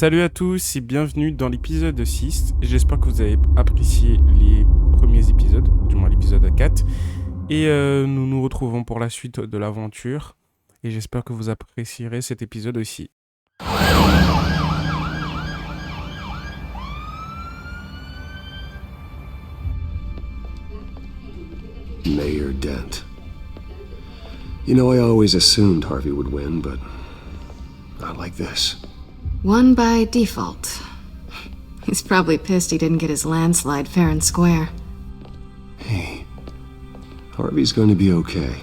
Salut à tous et bienvenue dans l'épisode 6. J'espère que vous avez apprécié les premiers épisodes, du moins l'épisode 4. Et nous nous retrouvons pour la suite de l'aventure. Et j'espère que vous apprécierez cet épisode aussi. Mayor Dent. You know, I always assumed Harvey would win, but not like this. Won by default. He's probably pissed he didn't get his landslide fair and square. Hey, Harvey's going to be okay.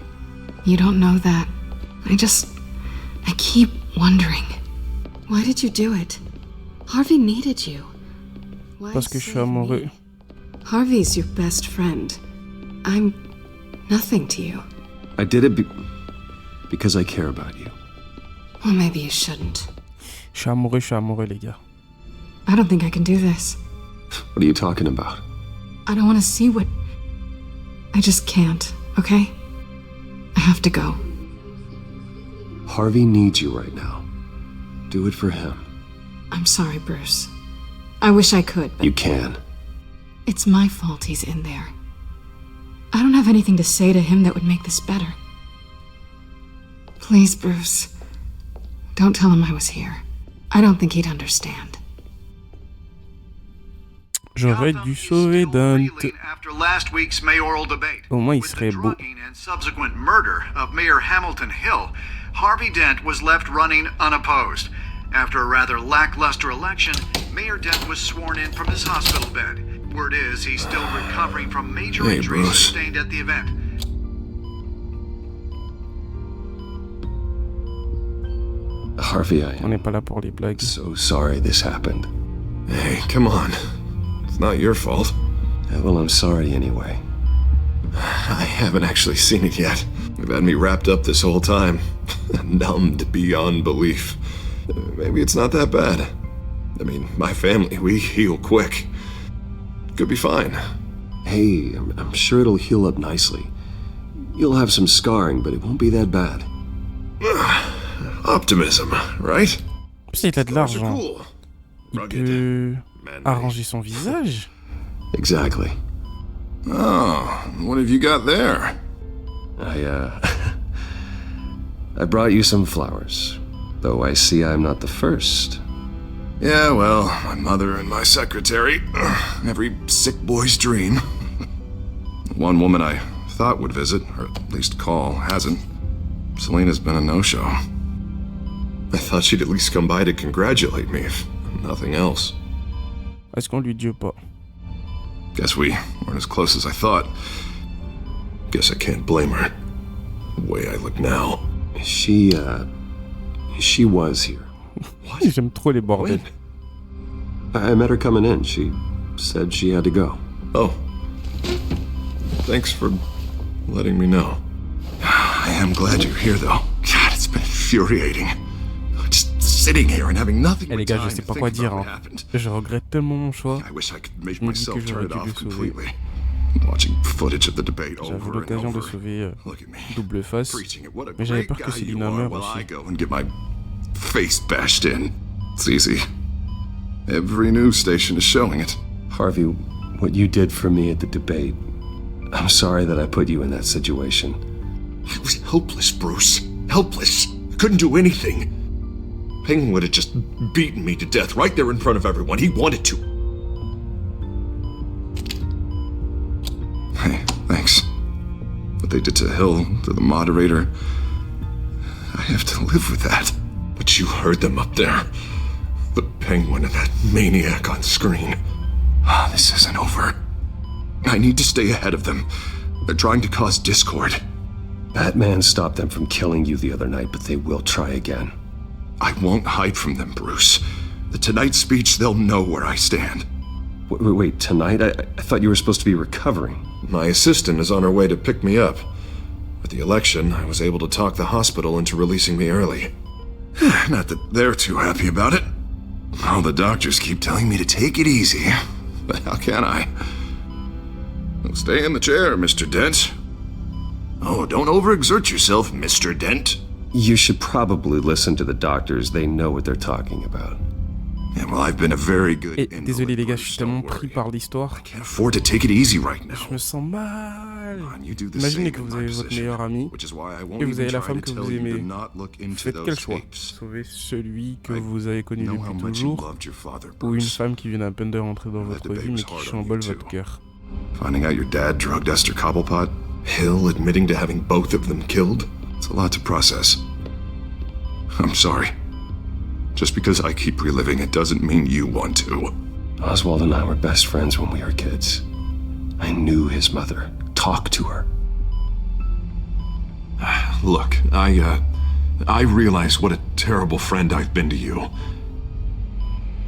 You don't know that. I keep wondering. Why did you do it? Harvey needed you. Why Parce que je suis save me? amoureux. Harvey's your best friend. I'm nothing to you. I did it because I care about you. Well, maybe you shouldn't. Je suis amoureux les gars. I don't think I can do this. What are you talking about? I don't want to see what... I just can't, okay? I have to go. Harvey needs you right now. Do it for him. I'm sorry, Bruce. I wish I could, but You can. it's my fault he's in there. I don't have anything to say to him that would make this better. Please, Bruce. Don't tell him I was here. I don't think he'd understand. J'aurais dû sauver Dante. After last week's mayoral debate, Au moins, il with serait the beau. drugging and subsequent murder of Mayor Hamilton Hill, Harvey Dent was left running unopposed. After a rather lackluster election, Mayor Dent was sworn in from his hospital bed. Word is he's still recovering from major Hey, injuries Bruce. sustained at the event. Harvey, I On am n'est pas là pour les blagues. so sorry this happened. Hey, come on. It's not your fault. Well, I'm sorry anyway. I haven't actually seen it yet. You've had me wrapped up this whole time. Numbed beyond belief. Maybe it's not that bad. I mean, my family, we heal quick. Could be fine. Hey, I'm sure it'll heal up nicely. You'll have some scarring, but it won't be that bad. Optimism, right? En plus, il a de Those are l'argent. cool. Il Rugged, peut man-made. arranger son visage. Exactly. Oh, what have you got there? I brought you some flowers. Though I see I'm not the first. Yeah, well, my mother and my secretary. Every sick boy's dream. One woman I thought would visit, or at least call, hasn't. Selena's been a no-show. I thought she'd at least come by to congratulate me, if nothing else. Est-ce qu'on lui dit ou pas? Guess we weren't as close as I thought. Guess I can't blame her. The way I look now. She was here. J'aime trop les bordels. When? I met her coming in. She said she had to go. Oh. Thanks for letting me know. I am glad you're here, though. God, it's been infuriating. Just sitting here and having nothing Eh but les gars, je time sais to pas think quoi about dire. what Hein. happened. Je regrette tellement mon choix. I wish I could make Je me dis que myself j'aurais turn it dû le off sauver. completely. Watching footage of the debate J'avais over and l'occasion de over. sauver Look at me. Double Face. Preaching at what a Mais j'avais great peur que guy you Selina are meure while I aussi. go and get my face bashed in. It's easy. Every news station is showing it. Harvey, what you did for me at the debate. I'm sorry that I put you in that situation. I was helpless, Bruce. Helpless. Couldn't do anything. Penguin would have just beaten me to death right there in front of everyone. He wanted to. Hey, thanks. What they did to Hill, to the moderator, I have to live with that. But you heard them up there. The Penguin and that maniac on screen. This isn't over. I need to stay ahead of them. They're trying to cause discord. Batman stopped them from killing you the other night, but they will try again. I won't hide from them, Bruce. The Tonight speech, they'll know where I stand. Wait, tonight? I thought you were supposed to be recovering. My assistant is on her way to pick me up. With the election, I was able to talk the hospital into releasing me early. Not that they're too happy about it. All the doctors keep telling me to take it easy. But how can I? Stay in the chair, Mr. Dent. Oh, don't overexert yourself, Mr. Dent. You should probably listen to the doctors. They know what they're talking about. Yeah, well, I've been a very good Et désolé les gars, je suis invalid, tellement don't pris worry. par l'histoire. I can't afford to take it easy right now. Je me sens mal. Come on, you do the Imaginez same que in vous my avez votre position, meilleur ami which is why I won't et vous even avez la try femme to que vous tell you to aimez. not look into Faites quel those choix? tapes. Sauver celui que I vous avez connu know how depuis much you toujours loved your father, ou une Bruce. femme qui vient à peine de rentrer dans I bet votre the babe vie mais was qui hard on chambole you, votre too. cœur. Finding out your dad drugged Esther Cobblepot, Hill admitting to having both of them killed, it's a lot to process. I'm sorry. Just because I keep reliving it doesn't mean you want to. Oswald and I were best friends when we were kids. I knew his mother. Talked to her. Look, I realize what a terrible friend I've been to you.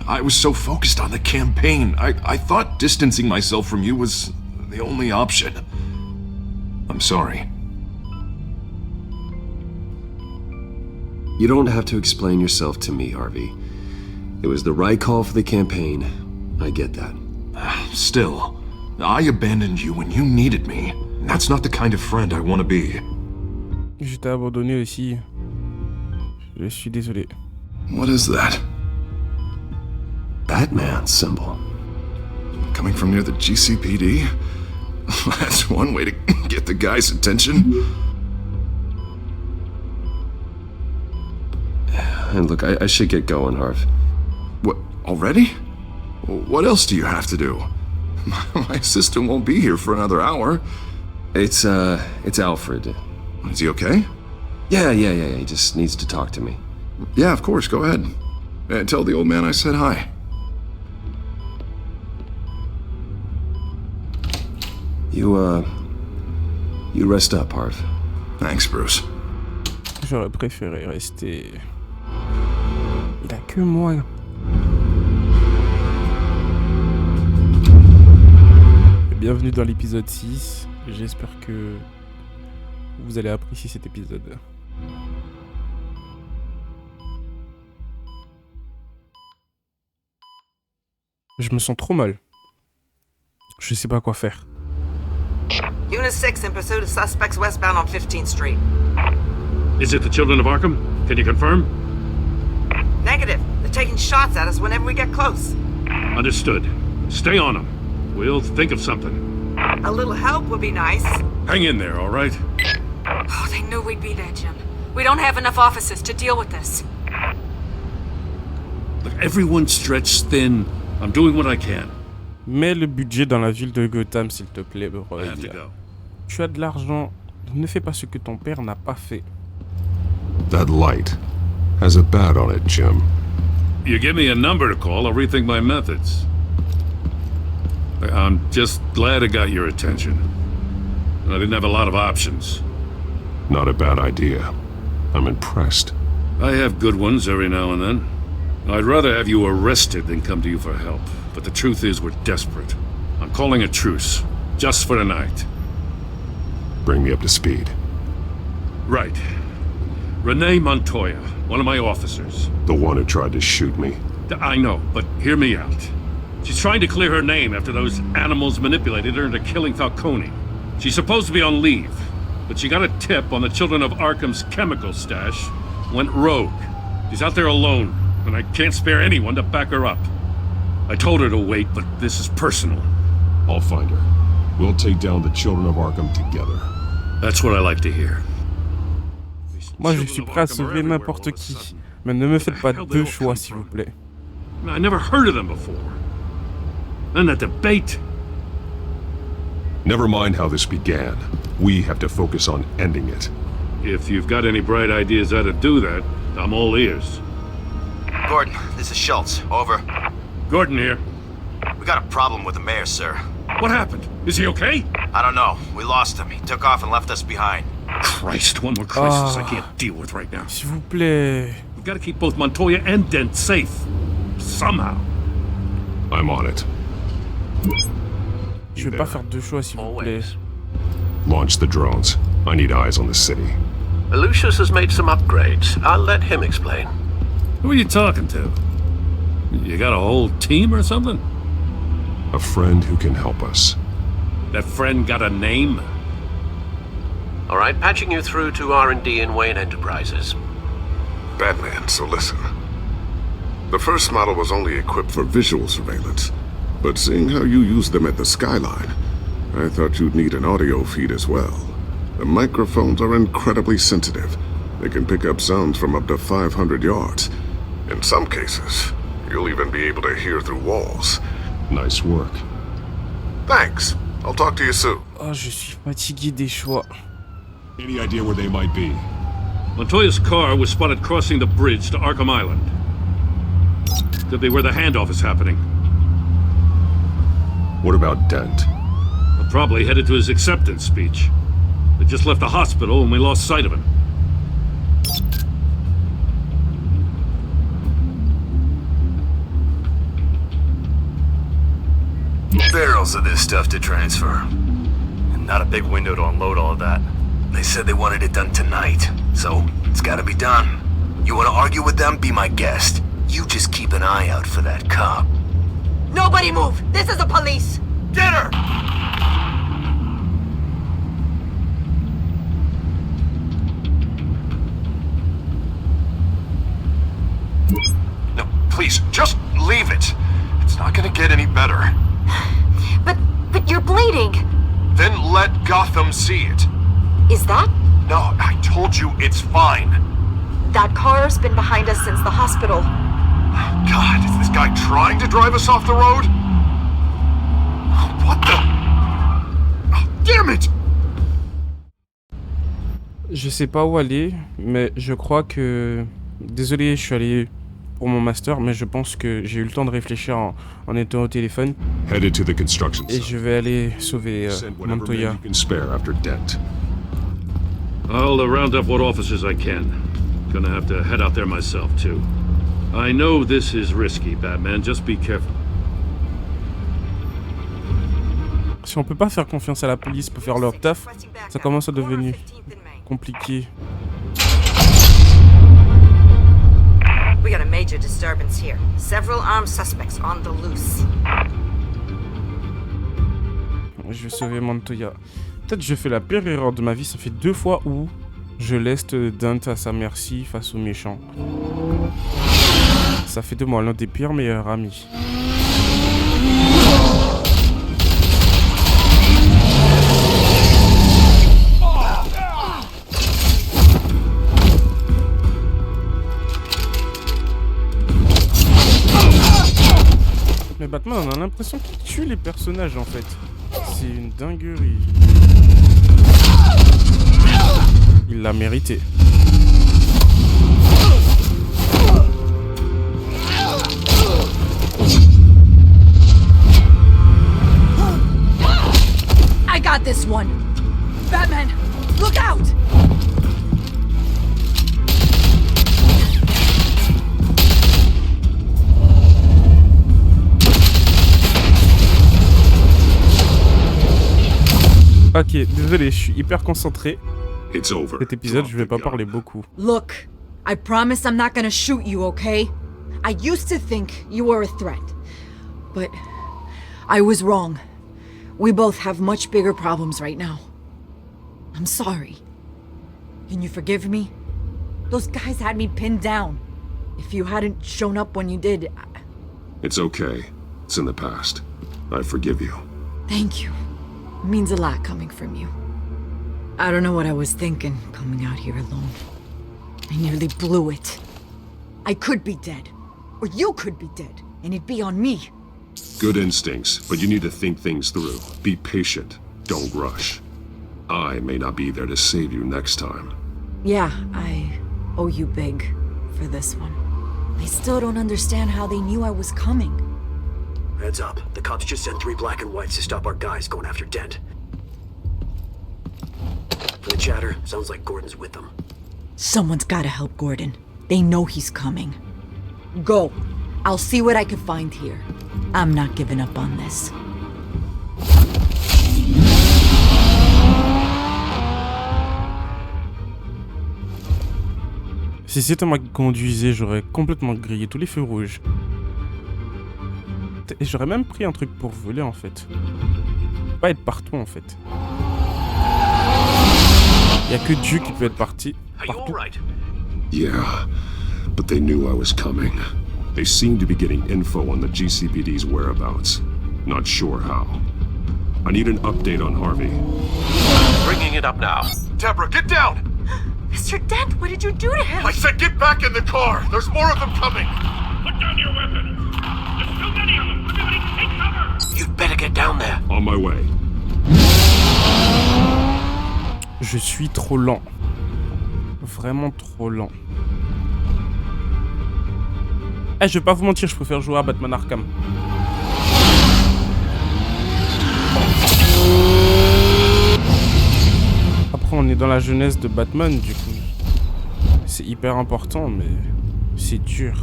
I was so focused on the campaign. I thought distancing myself from you was the only option. I'm sorry. You don't have to explain yourself to me, Harvey. It was the right call for the campaign. I get that. Still, I abandoned you when you needed me. That's not the kind of friend I want to be. Je t'ai abandonné aussi. Je suis désolé. What is that? Batman symbol. Coming from near the GCPD? That's one way to get the guy's attention. And look, I should get going, Harv. What, already? What else do you have to do? My assistant won't be here for another hour. It's Alfred. Is he okay? Yeah, he just needs to talk to me. Yeah, of course, go ahead. And tell the old man I said hi. You rest up, Harv. Thanks, Bruce. J'aurais préféré rester... Il a que moi. Bienvenue dans l'épisode 6. J'espère que vous allez apprécier cet épisode. Je me sens trop mal. Je sais pas quoi faire. Unit 6 in pursuit of suspects westbound on 15th Street. Is it the Children of Arkham? Can you confirm? Negative. They're taking shots at us whenever we get close. Understood. Stay on them. We'll think of something. A little help would be nice. Hang in there, all right? Oh, they knew we'd be there, Jim. We don't have enough officers to deal with this. Look, everyone's stretched thin. I'm doing what I can. Mets le budget dans la ville de Gotham, s'il te plaît, bro. I have to go. Tu as de l'argent. Ne fais pas ce que ton père n'a pas fait. That light has a bat on it, Jim. You give me a number to call, I'll rethink my methods. I'm just glad it got your attention. I didn't have a lot of options. Not a bad idea. I'm impressed. I have good ones every now and then. I'd rather have you arrested than come to you for help. But the truth is, we're desperate. I'm calling a truce, just for tonight. Bring me up to speed. Right. Renee Montoya, one of my officers. The one who tried to shoot me. I know, but hear me out. She's trying to clear her name after those animals manipulated her into killing Falcone. She's supposed to be on leave, but she got a tip on the Children of Arkham's chemical stash, went rogue. She's out there alone, and I can't spare anyone to back her up. I told her to wait, but this is personal. I'll find her. We'll take down the Children of Arkham together. That's what I like to hear. Moi, je suis prêt à sauver n'importe qui. Mais ne me faites pas deux choix, s'il vous plaît. I never heard of them before. And that debate. Never mind how this began. We have to focus on ending it. If you've got any bright ideas how to do that, I'm all ears. Gordon, this is Schultz. Over. Gordon here. We got a problem with the mayor, sir. What happened? Is he okay? I don't know. We lost him. He took off and left us behind. Christ, one more crisis I can't deal with right now. S'il vous plaît. We've got to keep both Montoya and Dent safe. Somehow. I'm on it. Je vais pas faire deux choix, s'il vous plaît. Launch the drones. I need eyes on the city. Lucius has made some upgrades. I'll let him explain. Who are you talking to? You got a whole team or something? A friend who can help us. That friend got a name? All right, patching you through to R&D in Wayne Enterprises. Batman, so listen. The first model was only equipped for visual surveillance, but seeing how you use them at the Skyline, I thought you'd need an audio feed as well. The microphones are incredibly sensitive. They can pick up sounds from up to 500 yards. In some cases, you'll even be able to hear through walls. Nice work. Thanks. I'll talk to you soon. Oh, je suis fatigué des choix. Any idea where they might be? Montoya's car was spotted crossing the bridge to Arkham Island. Could be where the handoff is happening. What about Dent? Well, probably headed to his acceptance speech. They just left the hospital and we lost sight of him. Barrels of this stuff to transfer. And not a big window to unload all of that. They said they wanted it done tonight, so it's gotta be done. You wanna argue with them? Be my guest. You just keep an eye out for that cop. Nobody move! This is the police! Get her! No, please, just leave it. It's not gonna get any better. But you're bleeding. Then let Gotham see it. Is that? No, I told you it's fine. That car's been behind us since the hospital. God, is this guy trying to drive us off the road? What the... Oh, damn it! Je sais pas où aller, mais je crois que... Désolé, je suis allé pour mon master, mais je pense que j'ai eu le temps de réfléchir en étant au téléphone. Headed to the construction Et site. je vais aller sauver Send whatever men Montoya. you can spare after Dent. I'll round up what officers I can. Gonna have to head out there myself, too. I know this is risky, Batman. Just be careful. Si on peut pas faire confiance à la police pour faire leur taf, ça commence à devenir compliqué. We got a major disturbance here. Several armed suspects on the loose. Je vais sauver Montoya. Peut-être je fais la pire erreur de ma vie. Ça fait 2 fois où je laisse Dent à sa merci face aux méchants. Ça fait de moi l'un des pires meilleurs amis. Mais Batman, on a l'impression qu'il tue les personnages en fait. C'est une dinguerie. Il l'a mérité. I got this one. Batman, look out! Ok, désolé, je suis hyper concentré. It's over. Cet épisode, Drop je vais the pas gun. parler beaucoup. Look, I promise I'm not gonna shoot you, okay? I used to think you were a threat. But I was wrong. We both have much bigger problems right now. I'm sorry. Can you forgive me? Those guys had me pinned down. If you hadn't shown up when you did, It's okay. It's in the past. I forgive you. Thank you. It means a lot coming from you. I don't know what I was thinking, coming out here alone. I nearly blew it. I could be dead. Or you could be dead, and it'd be on me. Good instincts, but you need to think things through. Be patient. Don't rush. I may not be there to save you next time. Yeah, I owe you big for this one. I still don't understand how they knew I was coming. Heads up. The cops just sent 3 black and whites to stop our guys going after Dent. For the chatter, sounds like Gordon's with them. Someone's gotta help Gordon. They know he's coming. Go. I'll see what I can find here. I'm not giving up on this. Si c'était moi qui conduisais, j'aurais complètement grillé tous les feux rouges. Et j'aurais même pris un truc pour voler en fait. Pas être partout en fait. Y a que Dieu qui peut être parti partout. Yeah, but they knew I was coming. They seem to be getting info on the GCPD's whereabouts. Not sure how. I need an update on Harvey. Bringing it up now. Deborah, get down! Mr. Dent, what did you do to him? I said get back in the car! There's more of them coming! Put down your weapon! There's too many of them! Everybody take cover! You'd better get down there. On my way. Je suis trop lent. Vraiment trop lent. Eh, je vais pas vous mentir, je préfère jouer à Batman Arkham. Après, on est dans la jeunesse de Batman, du coup. C'est hyper important, mais c'est dur.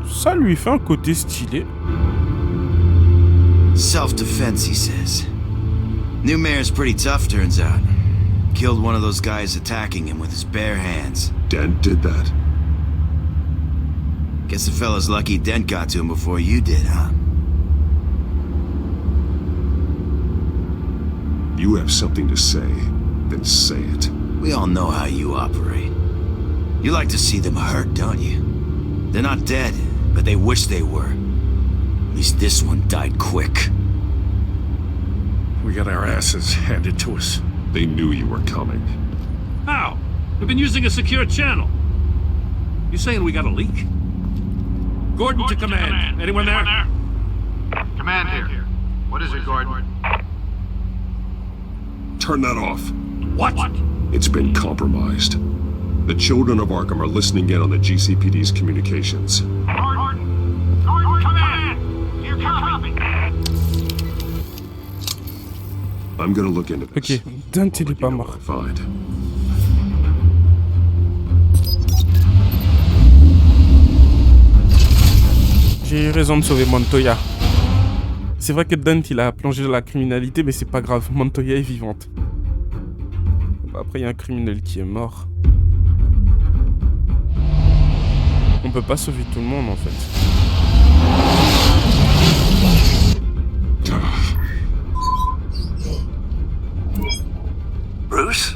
Ça lui fait un côté stylé. Self-defense, he says. New mayor's pretty tough, turns out. Killed one of those guys attacking him with his bare hands. Dent did that. Guess the fella's lucky Dent got to him before you did, huh? You have something to say, then say it. We all know how you operate. You like to see them hurt, don't you? They're not dead, but they wish they were. At least this one died quick. We got our asses handed to us. They knew you were coming. How? We've been using a secure channel. You saying we got a leak? Gordon to command. Anyone there? Command here. What is it, Gordon? Turn that off. What? It's been compromised. The children of Arkham are listening in on the GCPD's communications. Gordon, command! Here, copy. I'm gonna look into this. Ok, Dent il est pas mort. Fine. J'ai eu raison de sauver Montoya. C'est vrai que Dent il a plongé dans la criminalité, mais c'est pas grave, Montoya est vivante. Après il y a un criminel qui est mort. On peut pas sauver tout le monde en fait. Bruce?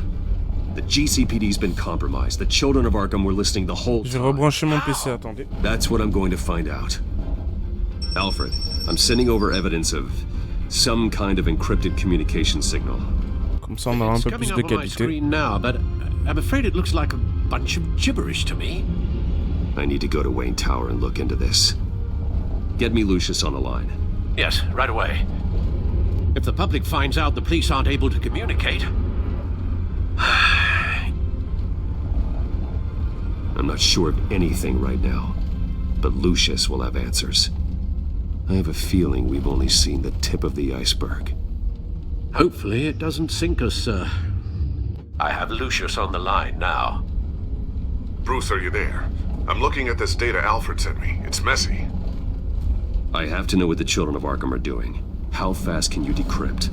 The GCPD's been compromised. The children of Arkham were listening the whole Je vais time. rebrancher mon PC, attendez. That's what I'm going to find out. Alfred, I'm sending over evidence of some kind of encrypted communication signal. Comme ça, on aura un peu plus de qualité. Screen now, but I'm afraid it looks like a bunch of gibberish to me. I need to go to Wayne Tower and look into this. Get me Lucius on the line. Yes, right away. If the public finds out the police aren't able to communicate... I'm not sure of anything right now, but Lucius will have answers. I have a feeling we've only seen the tip of the iceberg. Hopefully it doesn't sink us, sir. I have Lucius on the line now. Bruce, are you there? I'm looking at this data Alfred sent me. It's messy. I have to know what the children of Arkham are doing. How fast can you decrypt?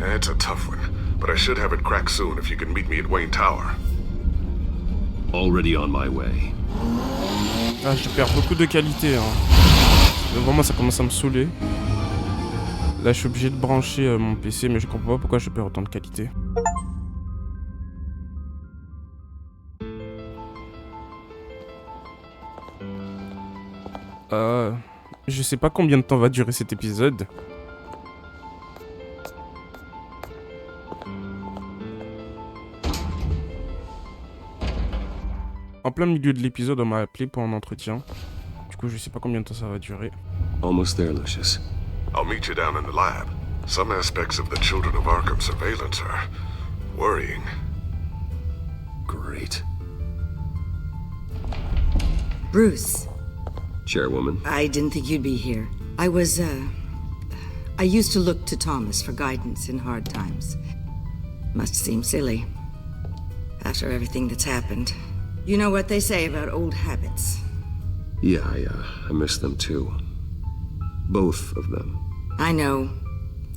It's a tough one, but I should have it cracked soon if you can meet me at Wayne Tower. Already on my way. Ah, je perds beaucoup de qualité, hein. Vraiment, ça commence à me saouler. Là, je suis obligé de brancher mon PC, mais je comprends pas pourquoi je perds autant de qualité. Je sais pas combien de temps va durer cet épisode. En plein milieu de l'épisode, on m'a appelé pour un entretien. Du coup, je sais pas combien de temps ça va durer. Almost there, Lucius. I'll meet you down in the lab. Some aspects of the Children of Arkham surveillance are worrying. Great. Bruce. Chairwoman. I didn't think you'd be here. I used to look to Thomas for guidance in hard times. Must seem silly. After everything that's happened. You know what they say about old habits. Yeah, I miss them too. Both of them. I know.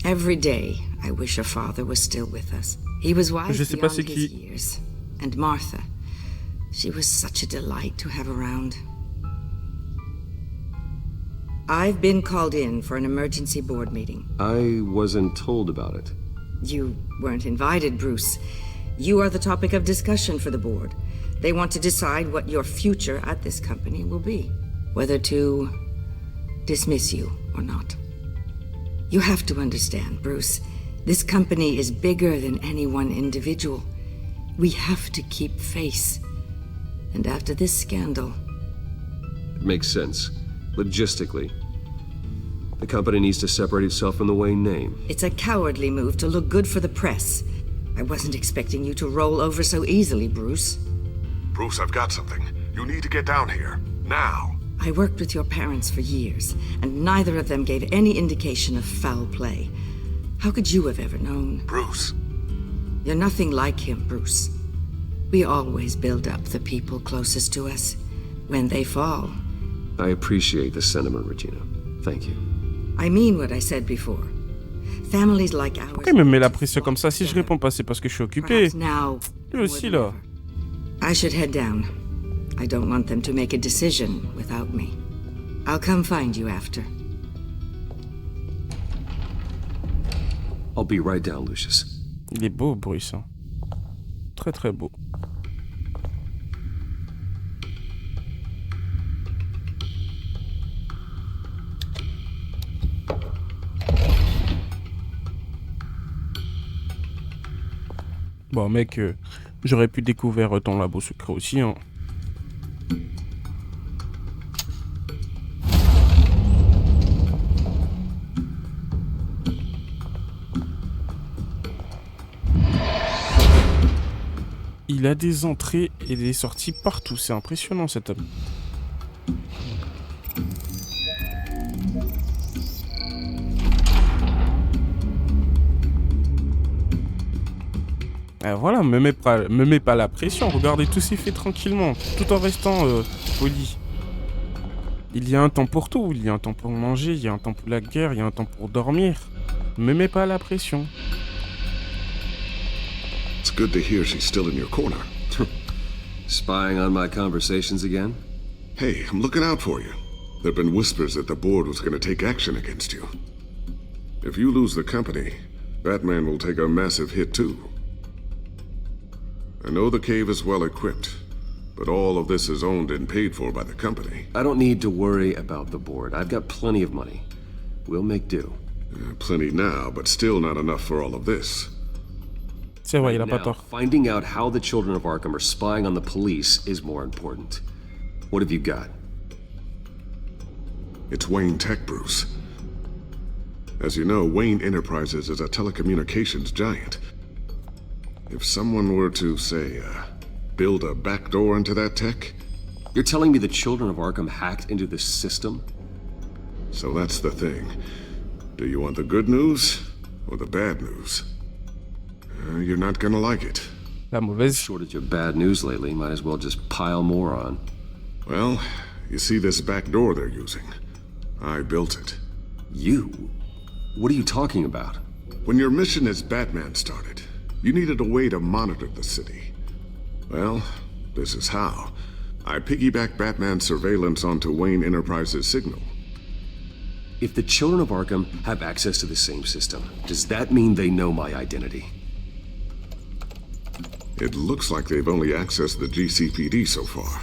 Every day, I wish your father was still with us. He was wise beyond his years. And Martha. She was such a delight to have around. I've been called in for an emergency board meeting. I wasn't told about it. You weren't invited, Bruce. You are the topic of discussion for the board. They want to decide what your future at this company will be. Whether to dismiss you or not. You have to understand, Bruce. This company is bigger than any one individual. We have to keep face. And after this scandal... It makes sense. Logistically. The company needs to separate itself from the Wayne name. It's a cowardly move to look good for the press. I wasn't expecting you to roll over so easily, Bruce. Bruce, I've got something. You need to get down here. Now. I worked with your parents for years, and neither of them gave any indication of foul play. How could you have ever known? Bruce. You're nothing like him, Bruce. We always build up the people closest to us. When they fall... I appreciate the sentiment, Regina. Thank you. I mean what I said before. Families like ours... Pourquoi il me met la pression comme ça? Si je réponds pas, c'est parce que je suis occupé. Lui aussi, là. I should head down. I don't want them to make a decision without me. I'll come find you after. I'll be right down, Lucius. Il est beau, Bruce. Hein. Très très beau. Bon mec, j'aurais pu découvrir ton labo secret aussi, hein. Il a des entrées et des sorties partout, c'est impressionnant cet homme. Voilà, me mets pas la pression, regardez, tout s'est fait tranquillement, tout en restant poli. Il y a un temps pour tout, il y a un temps pour manger, il y a un temps pour la guerre, il y a un temps pour dormir. Me mets pas la pression. It's good to hear she's still in your corner. Spying on my conversations again? Hey, I'm looking out for you. There have been whispers that the board was going to take action against you. If you lose the company, Batman will take a massive hit too. I know the cave is well equipped, but all of this is owned and paid for by the company. I don't need to worry about the board. I've got plenty of money. We'll make do. Plenty now, but still not enough for all of this. C'est vrai, il a pas tort. Finding out how the children of Arkham are spying on the police is more important. What have you got? It's Wayne Tech, Bruce. As you know, Wayne Enterprises is a telecommunications giant. If someone were to, say, build a backdoor into that tech... You're telling me the children of Arkham hacked into this system? So that's the thing. Do you want the good news or the bad news? You're not gonna like it. La mauvaise. Shortage of bad news lately, might as well just pile more on. Well, you see this back door they're using? I built it. You? What are you talking about? When your mission as Batman started, you needed a way to monitor the city. Well, this is how. I piggybacked Batman's surveillance onto Wayne Enterprises' signal. If the children of Arkham have access to the same system, does that mean they know my identity? It looks like they've only accessed the GCPD so far.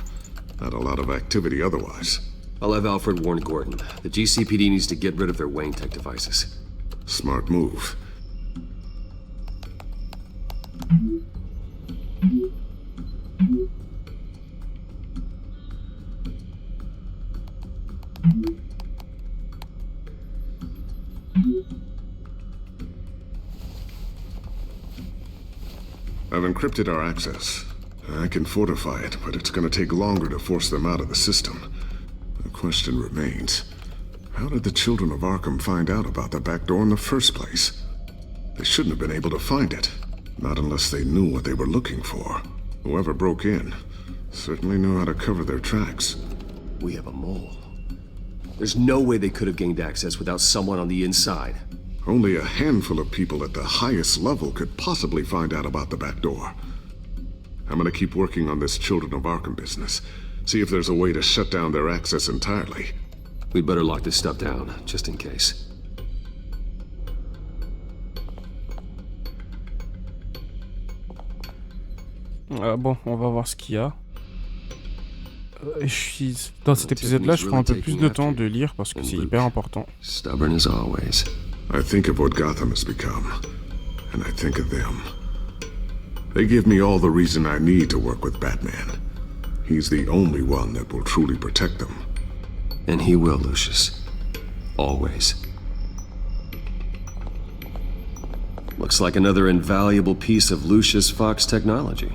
Not a lot of activity otherwise. I'll have Alfred warn Gordon. The GCPD needs to get rid of their Wayne Tech devices. Smart move. I've encrypted our access. I can fortify it, but it's gonna take longer to force them out of the system. The question remains, how did the children of Arkham find out about the back door in the first place? They shouldn't have been able to find it. Not unless they knew what they were looking for. Whoever broke in certainly knew how to cover their tracks. We have a mole. There's no way they could have gained access without someone on the inside. Only a handful of people at the highest level could possibly find out about the back door. I'm gonna keep working on this Children of Arkham business. See if there's a way to shut down their access entirely. We'd better lock this stuff down, just in case. Bon, on va voir ce qu'il y a. Dans cet épisode-là, je prends un peu plus de temps de lire parce que c'est hyper important. Stubborn as always. I think of what Gotham has become, and I think of them. They give me all the reason I need to work with Batman. He's the only one that will truly protect them. And he will, Lucius. Always. Looks like another invaluable piece of Lucius Fox technology.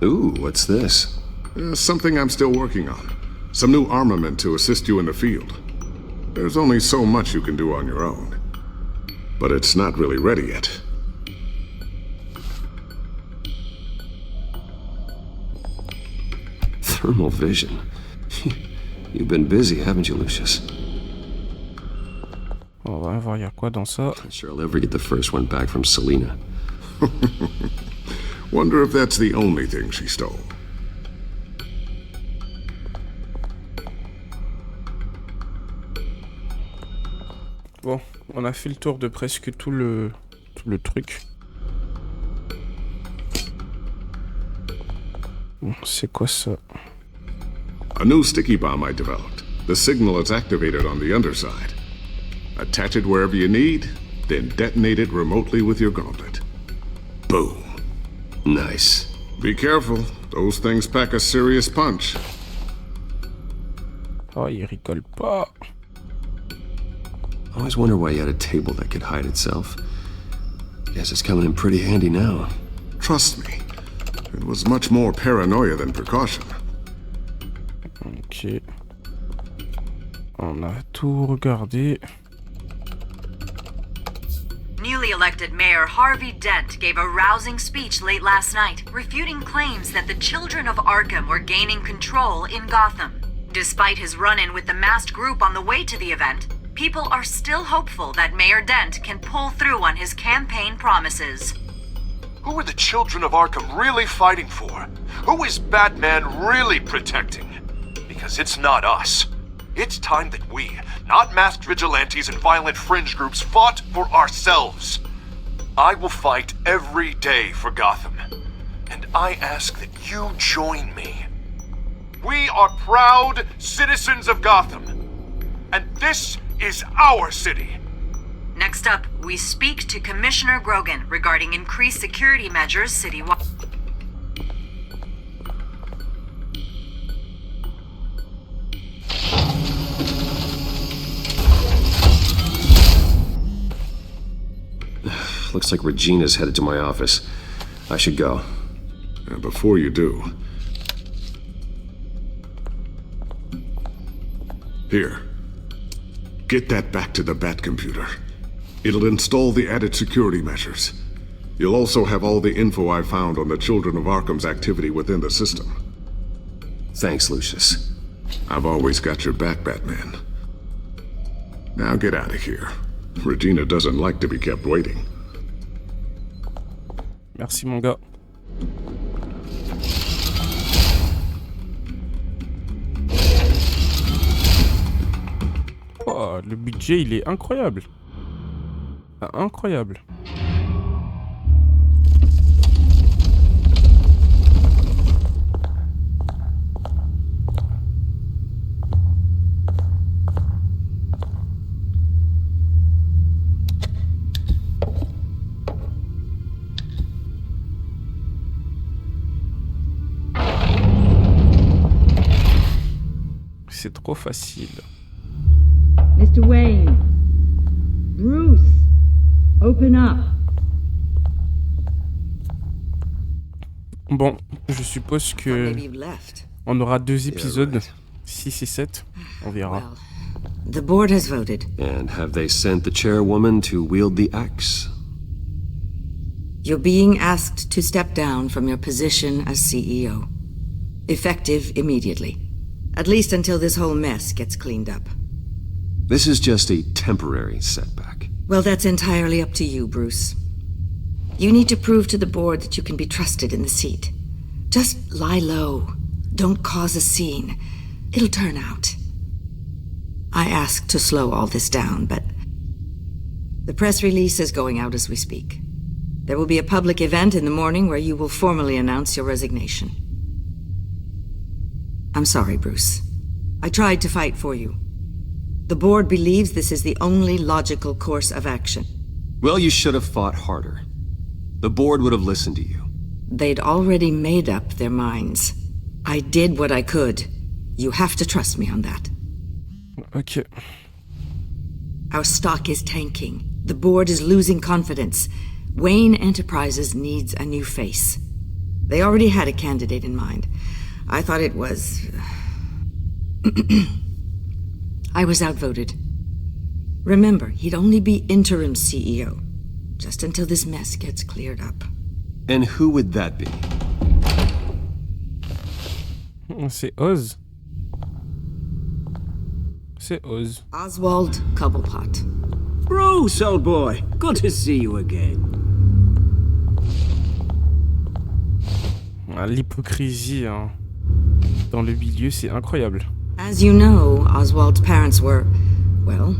Ooh, what's this? Something I'm still working on. Some new armament to assist you in the field. There's only so much you can do on your own. But it's not really ready yet. Thermal vision. You've been busy, haven't you, Lucius? On va voir, il y a quoi dans ça? Not sure I'll ever get the first one back from Selina. Wonder if that's the only thing she stole. Bon, on a fait le tour de presque tout le truc. Bon, c'est quoi ça? A new sticky bomb I developed. The signal is activated on the underside. Attach it wherever you need, then detonate it remotely with your gauntlet. Boom. Nice. Be careful. Those things pack a serious punch. Oh, il rigole pas. I always wonder why you had a table that could hide itself. Guess it's coming in pretty handy now. Trust me. It was much more paranoia than precaution. Ok. On a tout regardé. Newly elected Mayor Harvey Dent gave a rousing speech late last night, refuting claims that the children of Arkham were gaining control in Gotham. Despite his run-in with the masked group on the way to the event, people are still hopeful that Mayor Dent can pull through on his campaign promises. Who are the children of Arkham really fighting for? Who is Batman really protecting? Because it's not us. It's time that we, not masked vigilantes and violent fringe groups, fought for ourselves. I will fight every day for Gotham. And I ask that you join me. We are proud citizens of Gotham. And this is our city. Next up, we speak to Commissioner Grogan regarding increased security measures citywide. Looks like Regina's headed to my office. I should go. And before you do... Here. Get that back to the Batcomputer. It'll install the added security measures. You'll also have all the info I found on the Children of Arkham's activity within the system. Thanks, Lucius. I've always got your back, Batman. Now get out of here. Regina doesn't like to be kept waiting. Merci, mon gars. Oh, le budget, il est incroyable. Ah, incroyable. C'est trop facile. Mr. Wayne. Bruce. Open up. Bon, je suppose que on aura 2 épisodes, 6 et 7. On verra. The board has voted. And have they sent the chairwoman to wield the axe? You're being asked to step down from your position as CEO. Effective immediately. At least until this whole mess gets cleaned up. This is just a temporary setback. Well, that's entirely up to you, Bruce. You need to prove to the board that you can be trusted in the seat. Just lie low. Don't cause a scene. It'll turn out. I asked to slow all this down, but the press release is going out as we speak. There will be a public event in the morning where you will formally announce your resignation. I'm sorry, Bruce. I tried to fight for you. The board believes this is the only logical course of action. Well, you should have fought harder. The board would have listened to you. They'd already made up their minds. I did what I could. You have to trust me on that. Ok. Our stock is tanking. The board is losing confidence. Wayne Enterprises needs a new face. They already had a candidate in mind. I thought it was... I was outvoted. Remember, he'd only be interim CEO, just until this mess gets cleared up. And who would that be? C'est Oz. C'est Oz. Oswald Cobblepot. Bruce, old boy. Good to see you again. Ah, l'hypocrisie hein. Dans le milieu, c'est incroyable. As you know, Oswald's parents were, well,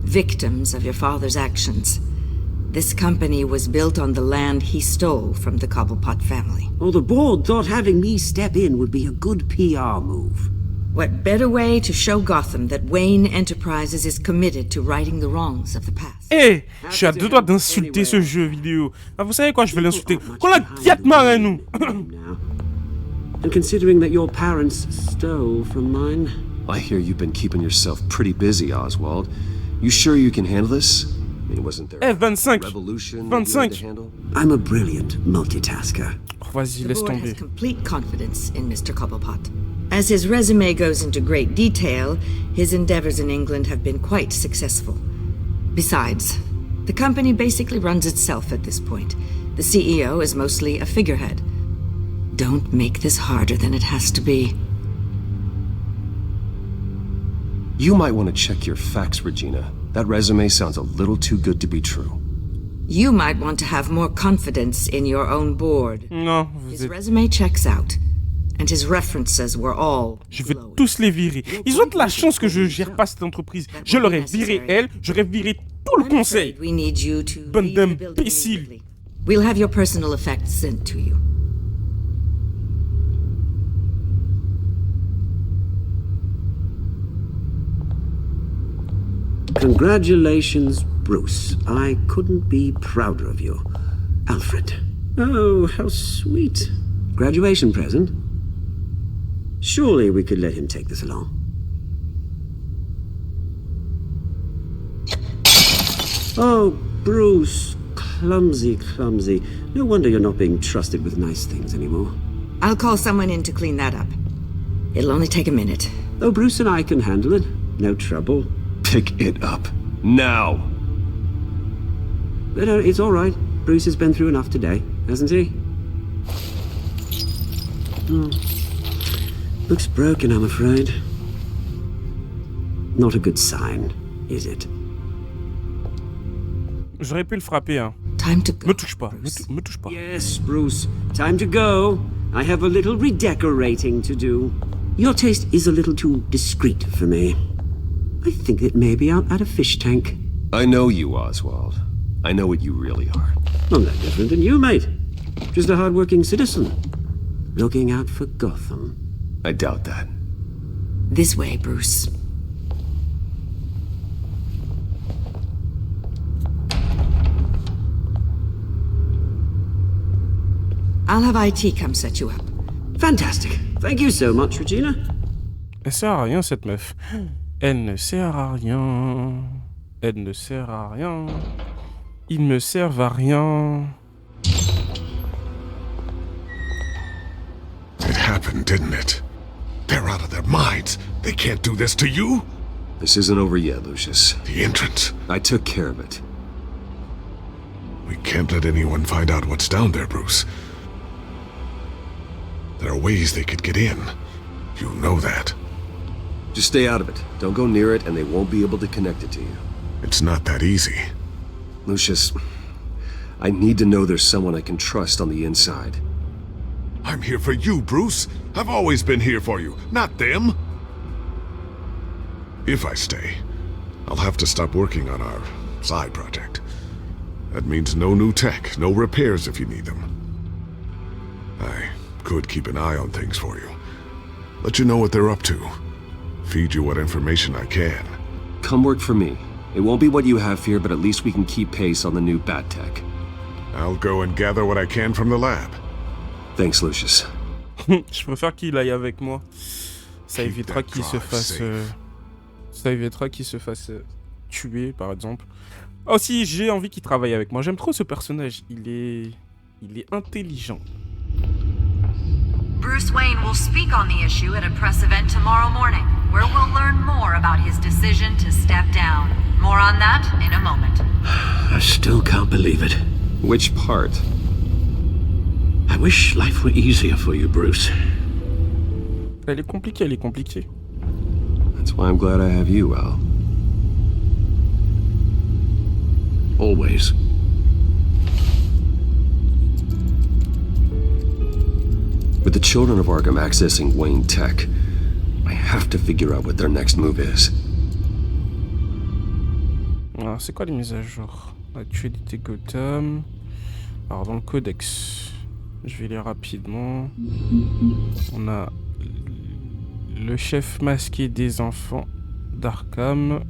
victims of your father's actions. This company was built on the land he stole from the Cobblepot family. Oh, the board thought having me step in would be a good PR move. What better way to show Gotham that Wayne Enterprises is committed to righting the wrongs of the past? Eh, je suis à deux doigts d'insulter ce jeu vidéo. Ah, vous savez quoi, je vais l'insulter. Qu'on la guette marre nous. And considering that your parents stole from mine... I hear you've been keeping yourself pretty busy, Oswald. You sure you can handle this? I mean, wasn't there 25. revolution 25. I'm a brilliant multitasker. Oh, vas-y, The laisse board tomber. has complete confidence in Mr. Cobblepot. As his resume goes into great detail, his endeavors in England have been quite successful. Besides, the company basically runs itself at this point. The CEO is mostly a figurehead. Don't make this harder than it has to be. You might want to check your facts, Regina. That resume sounds a little too good to be true. You might want to have more confidence in your own board. Non, His resume checks out, and his references were all... je vais tous les virer. Ils ont de la chance que je gère pas cette entreprise. Je l'aurais viré elle, j'aurais viré tout le conseil. We need you to Bande leave the building d'imbéciles. immediately. We'll have your personal effects sent to you. Congratulations, Bruce. I couldn't be prouder of you. Alfred. Oh, how sweet. Graduation present? Surely we could let him take this along. Oh, Bruce. Clumsy, clumsy. No wonder you're not being trusted with nice things anymore. I'll call someone in to clean that up. It'll only take a minute. Oh, Bruce and I can handle it. No trouble. Pick it up. Now! No, it's all right. Bruce has been through enough today, hasn't he? Hmm. Looks broken, I'm afraid. Not a good sign, is it? J'aurais pu le frapper, hein. Time to go. Me touche pas, me touche pas. Yes, Bruce. Time to go. I have a little redecorating to do. Your taste is a little too discreet for me. I think it may be out at a fish tank. I know you, Oswald. I know what you really are. I'm no different than you, mate. Just a hard-working citizen. Looking out for Gotham. I doubt that. This way, Bruce. I'll have IT come set you up. Fantastic. Thank you so much, Regina. Elle sert à rien, cette meuf. Elle ne sert à rien. Elle ne sert à rien. Ils ne servent à rien. It happened, didn't it? They're out of their minds. They can't do this to you. This isn't over yet, Lucius. The entrance. I took care of it. We can't let anyone find out what's down there, Bruce. There are ways they could get in. You know that. Just stay out of it. Don't go near it, and they won't be able to connect it to you. It's not that easy. Lucius, I need to know there's someone I can trust on the inside. I'm here for you, Bruce. I've always been here for you, not them. If I stay, I'll have to stop working on our side project. That means no new tech, no repairs if you need them. I could keep an eye on things for you. Let you know what they're up to. Feed you what information I can. Come work for me. It won't be what you have here, but at least we can keep pace on the new bat tech. I'll go and gather what I can from the lab. Thanks, Lucius. Je préfère qu'il aille avec moi. Ça évitera qu'il se fasse... Ça évitera qu'il se fasse tuer, par exemple. Oh si, j'ai envie qu'il travaille avec moi. J'aime trop ce personnage. Il est intelligent. Bruce Wayne will speak on the issue at a press event tomorrow morning, where we'll learn more about his decision to step down. More on that in a moment. I still can't believe it. Which part? I wish life were easier for you, Bruce. Elle est compliquée. That's why I'm glad I have you, Al. Always. With the children of Arkham accessing Wayne Tech, I have to figure out what their next move is. Alors, c'est quoi les mises à jour? Actualité Gotham. Alors, dans le codex, je vais lire rapidement. On a le chef masqué des enfants d'Arkham.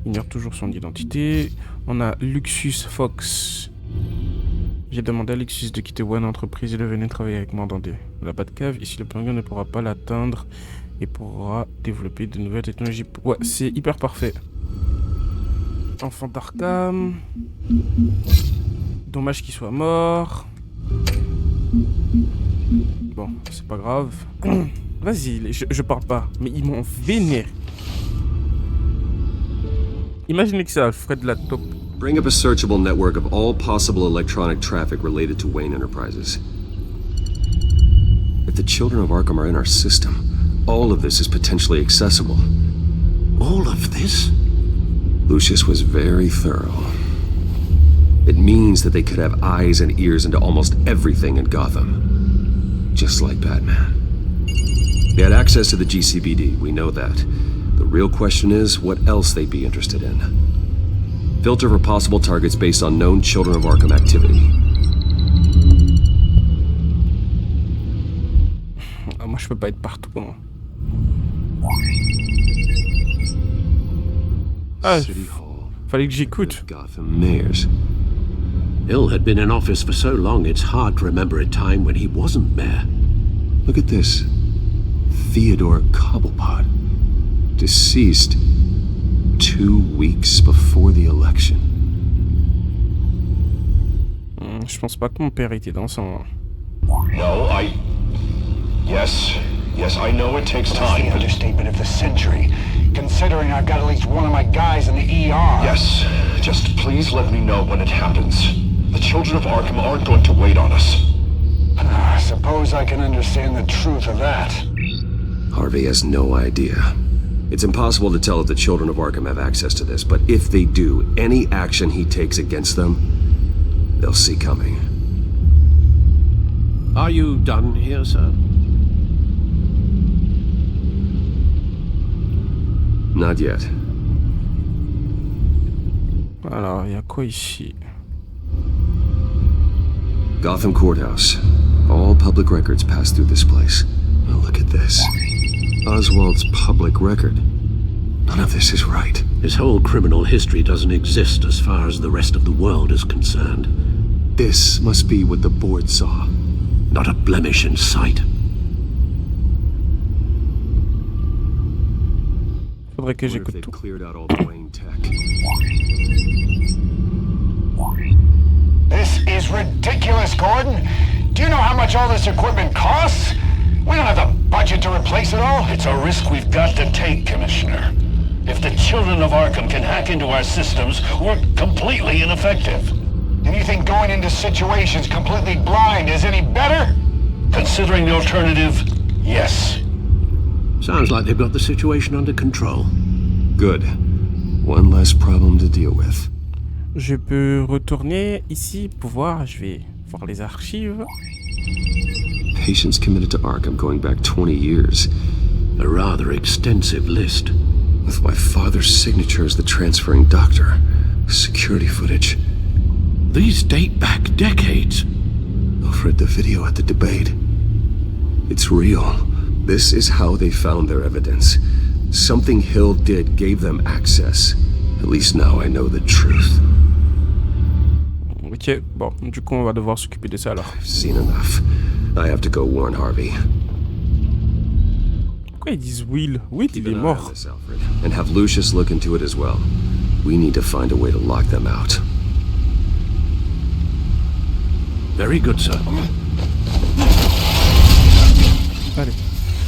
Ignore toujours son identité. On a Lucius Fox. J'ai demandé à Lucius de quitter One Entreprise et de venir travailler avec moi dans la Batcave. Ici, le Penguin ne pourra pas l'atteindre et pourra développer de nouvelles technologies. Ouais, c'est hyper parfait. Enfant d'Arkham. Dommage qu'il soit mort. Bon, c'est pas grave. Vas-y, je parle pas, mais ils m'ont vénéré. Imaginez que c'est Alfred la top. Bring up a searchable network of all possible electronic traffic related to Wayne Enterprises. If the children of Arkham are in our system, all of this is potentially accessible. All of this? Lucius was very thorough. It means that they could have eyes and ears into almost everything in Gotham. Just like Batman. They had access to the GCPD, we know that. The real question is, what else they'd be interested in. Filter for possible targets based on known Children of Arkham activity. Ah, moi je peux pas être partout. Hein. Ah, fallait que j'écoute. Gotham mayors. Hill had been in office for so long, it's hard to remember a time when he wasn't mayor. Look at this. Theodore Cobblepot. Deceased 2 weeks before the election. Je pense pas que mon père était dans son... No, Yes, I know it takes time. That's the understatement of the century, considering I've got at least one of my guys in the ER. Yes, just please let me know when it happens. The children of Arkham aren't going to wait on us. I suppose I can understand the truth of that. Harvey has no idea. It's impossible to tell if the children of Arkham have access to this, but if they do, any action he takes against them, they'll see coming. Are you done here, sir? Not yet. Alors, il y a quoi ici? Gotham Courthouse. All public records pass through this place. Now look at this. Oswald's public record. None of this is right. His whole criminal history doesn't exist as far as the rest of the world is concerned. This must be what the board saw. Not a blemish in sight. Faudrait que j'écoute tout. Cleared out all the Wayne tech. This is ridiculous, Gordon. Do you know how much all this equipment costs? We don't have the budget to replace it all. It's a risk we've got to take, Commissioner. If the children of Arkham can hack into our systems, we're completely ineffective. And you think going into situations completely blind is any better? Considering the alternative, yes. Sounds like they've got the situation under control. Good. One less problem to deal with. Je peux retourner ici pour voir. Je vais voir les archives. patients committed to Arkham going back 20 years. A rather extensive list. With my father's signature as the transferring doctor. Security footage. These date back decades. Alfred, the video at the debate. It's real. This is how they found their evidence. Something Hill did gave them access. At least now I know the truth. Ok, bon, du coup on va devoir s'occuper de ça alors. I've seen enough. I have to go warn Harvey. Pourquoi ils disent Will? Will, il est mort. And have Lucius look into it as well. We need to find a way to lock them out. Very good, sir. Allez,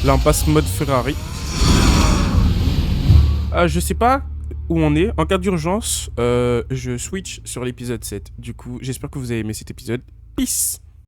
là on passe mode Ferrari. Je sais pas où on est. En cas d'urgence, je switch sur l'épisode 7. Du coup, j'espère que vous avez aimé cet épisode. Peace!